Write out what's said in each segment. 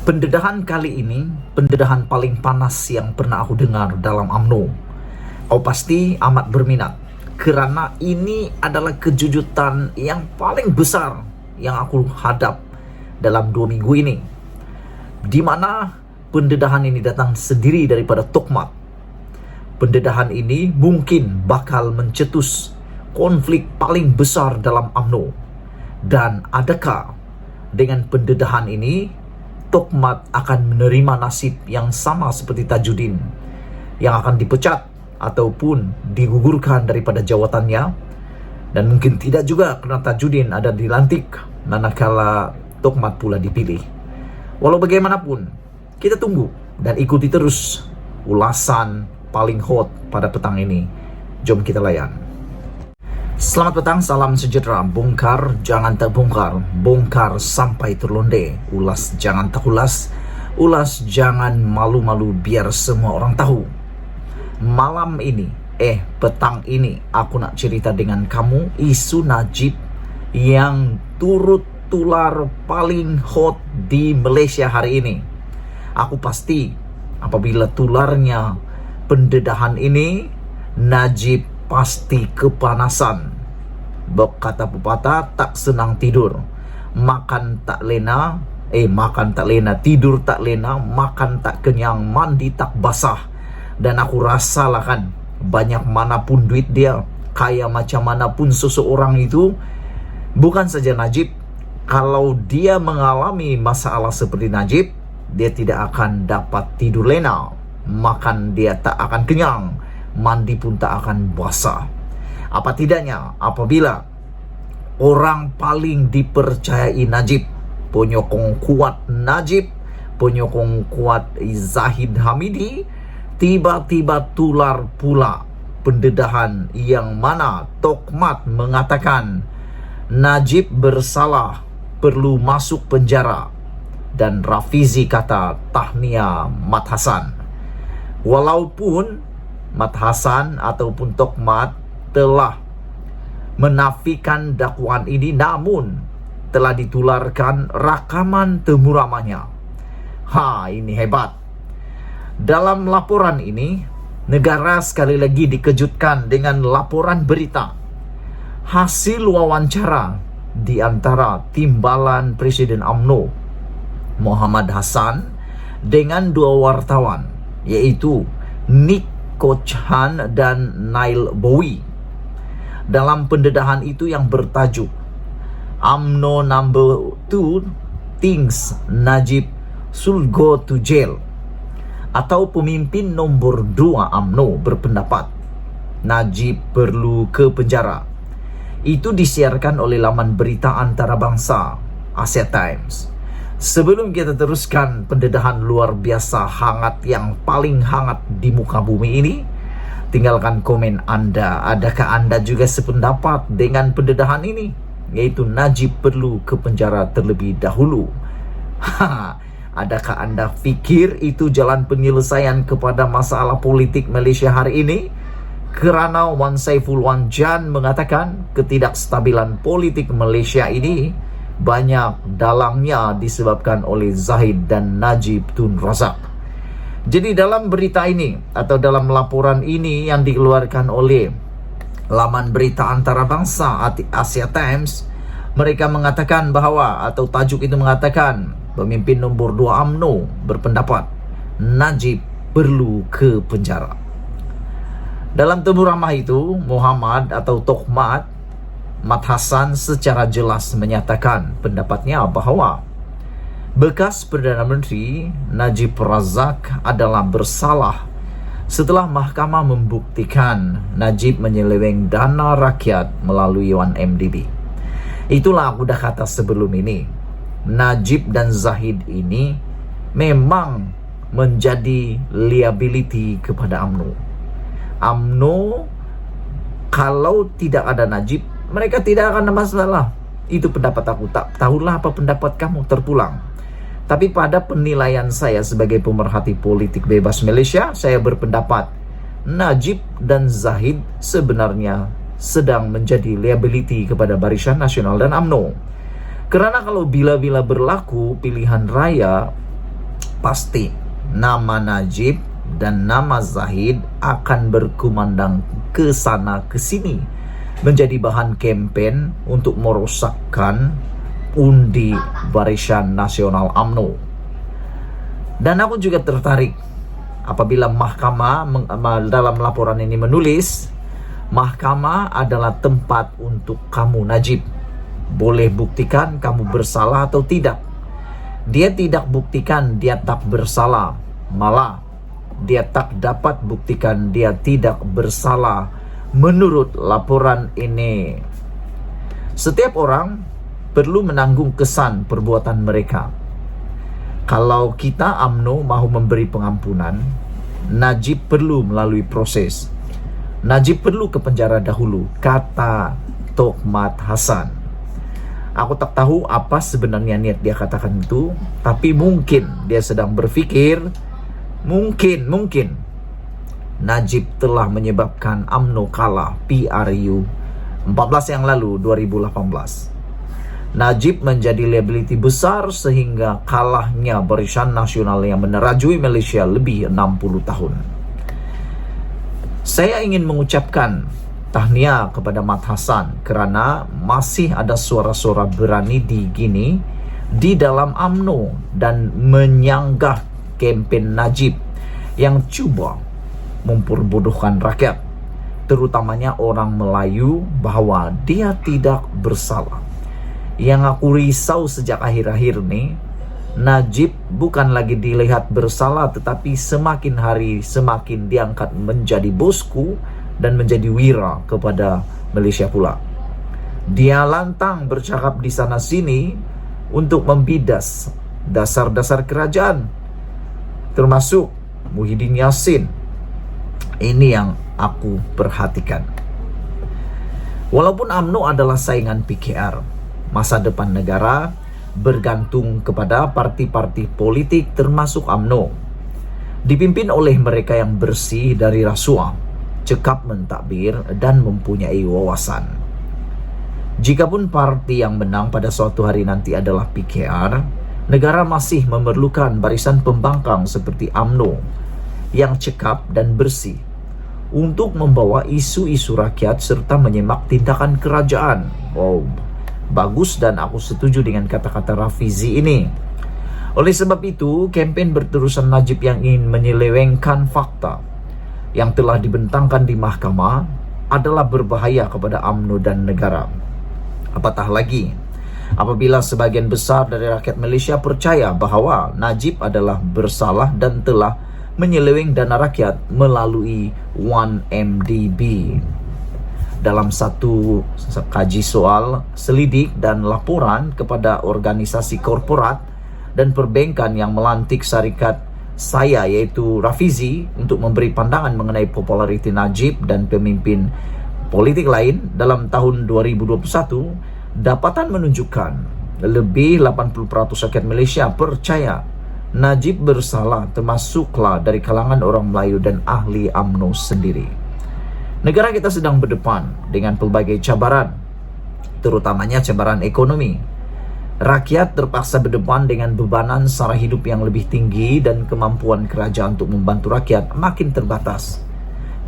Pendedahan kali ini, pendedahan paling panas yang pernah aku dengar dalam UMNO. Kau pasti amat berminat, karena ini adalah kejujutan yang paling besar yang aku hadap dalam 2 minggu ini. Di mana pendedahan ini datang sendiri daripada Tokmat. Pendedahan ini mungkin bakal mencetus konflik paling besar dalam UMNO. Dan adakah dengan pendedahan ini Tokmat akan menerima nasib yang sama seperti Tajudin yang akan dipecat ataupun digugurkan daripada jawatannya? Dan mungkin tidak juga karena Tajudin ada dilantik manakala Tokmat pula dipilih. Walau bagaimanapun, kita tunggu dan ikuti terus ulasan paling hot pada petang ini. Jom kita layan. Selamat petang, salam sejahtera. Bongkar jangan terbongkar, bongkar sampai terlonde. Ulas jangan terulas, ulas jangan malu-malu biar semua orang tahu. Malam ini, petang ini aku nak cerita dengan kamu isu Najib yang turut tular paling hot di Malaysia hari ini. Aku pasti apabila tularnya pendedahan ini, Najib pasti kepanasan. Berkata pepatah, tak senang tidur, makan tak lena, tidur tak lena, makan tak kenyang, mandi tak basah. Dan aku rasalah kan, banyak manapun duit dia, kaya macam manapun seseorang itu, bukan saja Najib, kalau dia mengalami masalah seperti Najib, dia tidak akan dapat tidur lena, makan dia tak akan kenyang, mandi pun tak akan basah. Apa tidaknya apabila orang paling dipercayai Najib, penyokong kuat Najib, penyokong kuat Zahid Hamidi, tiba-tiba tular pula pendedahan yang mana Tokmat mengatakan Najib bersalah, perlu masuk penjara, dan Rafizi kata tahniah Mat Hassan. Walaupun Mat Hassan ataupun Tokmat telah menafikan dakwaan ini, namun telah ditularkan rakaman temu ramanya. Ini hebat. Dalam laporan ini, negara sekali lagi dikejutkan dengan laporan berita hasil wawancara di antara timbalan Presiden UMNO Muhammad Hassan dengan 2 wartawan, yaitu Nick Koch-Han dan Nail Bowie. Dalam pendedahan itu yang bertajuk UMNO number 2 thinks Najib should go to jail, atau pemimpin nomor 2 UMNO berpendapat Najib perlu ke penjara. Itu disiarkan oleh laman berita antarabangsa Asia Times. Sebelum kita teruskan pendedahan luar biasa hangat yang paling hangat di muka bumi ini, tinggalkan komen Anda. Adakah Anda juga sependapat dengan pendedahan ini, yaitu Najib perlu ke penjara terlebih dahulu? Adakah Anda fikir itu jalan penyelesaian kepada masalah politik Malaysia hari ini? Kerana Wan Saiful Wan Jan mengatakan ketidakstabilan politik Malaysia ini banyak dalangnya disebabkan oleh Zahid dan Najib Tun Razak. Jadi dalam berita ini atau dalam laporan ini yang dikeluarkan oleh laman berita antarabangsa Asia Times, mereka mengatakan bahawa, atau tajuk itu mengatakan, pemimpin nombor 2 UMNO berpendapat Najib perlu ke penjara. Dalam temu ramah itu, Muhammad atau Tokmat Mat Hassan secara jelas menyatakan pendapatnya bahawa bekas Perdana Menteri Najib Razak adalah bersalah setelah mahkamah membuktikan Najib menyeleweng dana rakyat melalui 1MDB. Itulah aku dah kata sebelum ini, Najib dan Zahid ini memang menjadi liability kepada UMNO. UMNO kalau tidak ada Najib, mereka tidak akan ada masalah. Itu pendapat aku. Tak tahulah apa pendapat kamu, terpulang. Tapi pada penilaian saya sebagai pemerhati politik bebas Malaysia, saya berpendapat Najib dan Zahid sebenarnya sedang menjadi liability kepada Barisan Nasional dan UMNO. Kerana kalau bila-bila berlaku pilihan raya, pasti nama Najib dan nama Zahid akan berkumandang ke sana ke sini, menjadi bahan kampanye untuk merosakkan undi Barisan Nasional UMNO. Dan aku juga tertarik apabila mahkamah dalam laporan ini menulis, mahkamah adalah tempat untuk kamu Najib boleh buktikan kamu bersalah atau tidak. Dia tidak buktikan dia tak bersalah, malah dia tak dapat buktikan dia tidak bersalah menurut laporan ini. Setiap orang perlu menanggung kesan perbuatan mereka. Kalau kita UMNO mahu memberi pengampunan, Najib perlu melalui proses. Najib perlu ke penjara dahulu, kata Tohmat Hasan. Aku tak tahu apa sebenarnya niat dia katakan itu, tapi mungkin dia sedang berpikir, mungkin Najib telah menyebabkan UMNO kalah PRU 14 yang lalu 2018. Najib menjadi liability besar sehingga kalahnya Barisan Nasional yang menerajui Malaysia lebih 60 tahun. Saya ingin mengucapkan tahniah kepada Mat Hasan kerana masih ada suara-suara berani di dalam UMNO dan menyanggah kempen Najib yang cuba memperbodohkan rakyat, terutamanya orang Melayu, bahwa dia tidak bersalah. Yang aku risau sejak akhir-akhir ini, Najib bukan lagi dilihat bersalah, tetapi semakin hari semakin diangkat menjadi bosku dan menjadi wira kepada Malaysia pula. Dia lantang bercakap di sana sini untuk membidas dasar-dasar kerajaan, termasuk Muhyiddin Yassin. Ini yang aku perhatikan. Walaupun UMNO adalah saingan PKR, masa depan negara bergantung kepada parti-parti politik termasuk UMNO, dipimpin oleh mereka yang bersih dari rasuah, cekap mentadbir dan mempunyai wawasan. Jikapun parti yang menang pada suatu hari nanti adalah PKR, negara masih memerlukan barisan pembangkang seperti UMNO yang cekap dan bersih untuk membawa isu-isu rakyat serta menyemak tindakan kerajaan. Bagus, dan aku setuju dengan kata-kata Rafizi ini. Oleh sebab itu, kempen berterusan Najib yang ingin menyelewengkan fakta yang telah dibentangkan di mahkamah adalah berbahaya kepada UMNO dan negara. Apatah lagi apabila sebagian besar dari rakyat Malaysia percaya bahawa Najib adalah bersalah dan telah menyeleweng dana rakyat melalui 1MDB. Dalam satu kaji soal, selidik dan laporan kepada organisasi korporat dan perbankan yang melantik syarikat saya, yaitu Rafizi, untuk memberi pandangan mengenai populariti Najib dan pemimpin politik lain dalam tahun 2021, dapatan menunjukkan lebih 80% rakyat Malaysia percaya Najib bersalah, termasuklah dari kalangan orang Melayu dan ahli UMNO sendiri. Negara kita sedang berdepan dengan pelbagai cabaran, terutamanya cabaran ekonomi. Rakyat terpaksa berdepan dengan bebanan sara hidup yang lebih tinggi dan kemampuan kerajaan untuk membantu rakyat makin terbatas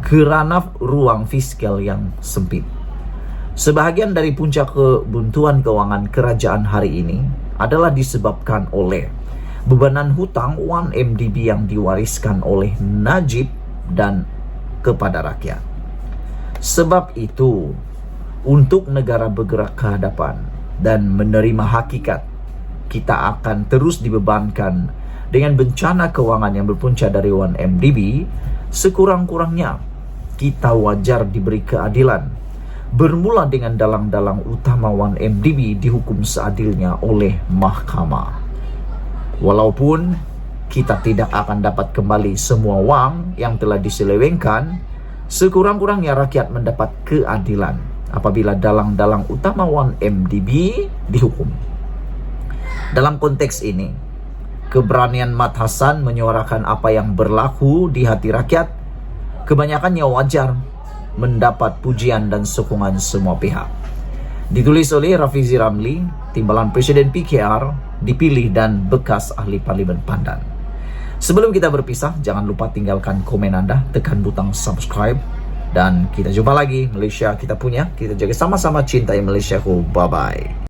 kerana ruang fiskal yang sempit. Sebahagian dari puncak kebuntuan keuangan kerajaan hari ini adalah disebabkan oleh bebanan hutang 1MDB yang diwariskan oleh Najib dan kepada rakyat. Sebab itu, untuk negara bergerak ke hadapan dan menerima hakikat, kita akan terus dibebankan dengan bencana keuangan yang berpunca dari 1MDB. Sekurang-kurangnya, kita wajar diberi keadilan, bermula dengan dalang-dalang utama 1MDB dihukum seadilnya oleh mahkamah. Walaupun kita tidak akan dapat kembali semua wang yang telah diselewengkan, sekurang-kurangnya rakyat mendapat keadilan apabila dalang-dalang utama 1MDB dihukum. Dalam konteks ini, keberanian Mat Hasan menyuarakan apa yang berlaku di hati rakyat kebanyakannya wajar mendapat pujian dan sokongan semua pihak. Ditulis oleh Rafizi Ramli, timbalan Presiden PKR, dipilih dan bekas ahli Parlimen Pandan. Sebelum kita berpisah, jangan lupa tinggalkan komen Anda, tekan butang subscribe, dan kita jumpa lagi. Malaysia kita punya, kita jaga sama-sama cintai Malaysiaku. Bye-bye.